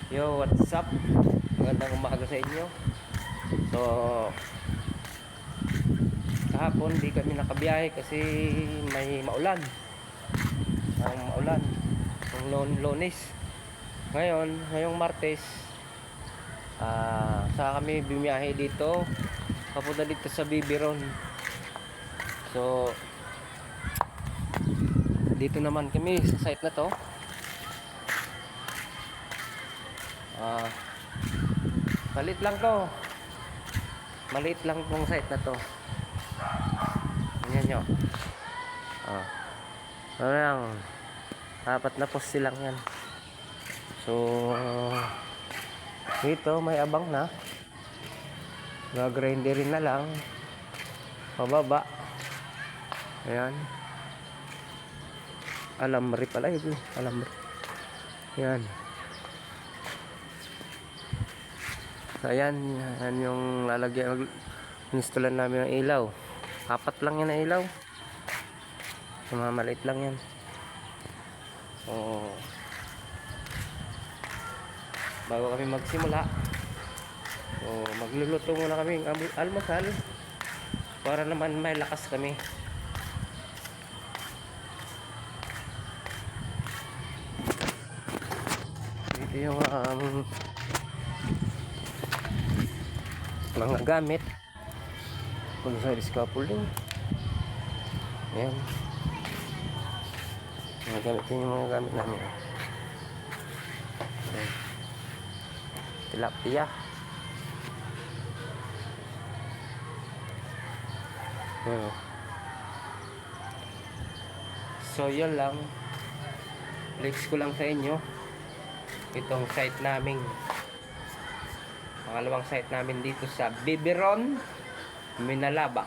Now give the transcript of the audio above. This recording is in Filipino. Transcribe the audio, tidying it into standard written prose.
Yo, what's up? Magandang umaga sa inyo. So, kahapon di kami nakabiyahe kasi may maulan. Ang maulan. Ang Lunes. Ngayong Martes, saka kami bumiyahe dito. Papunta dito sa Bibiron. So, dito naman kami sa site na to. Maliit lang to. Maliit lang tong site na to. Ganyan nyo. Ano lang, 4 na poste lang yan. So, dito may abang na. Gagrinderin na lang. Pababa. Ayan. Alamri pala ito. Alamri. Ayan. So, ayan. Ayan yung lalagyan. Instalan namin ng ilaw. 4 lang yan na ilaw. Mga maliit lang yan. So, bago kami magsimula, so magluluto muna kami ng almusal para naman may lakas kami. Dito yung mga gamit kung sa scaffolding. Ayan, mga gamit yung mga gamit namin. Ayan. Tilapia. Ayan. So yun lang, flex ko lang sa inyo itong site namin, pangalawang site namin dito sa Bibiron, Minalaba.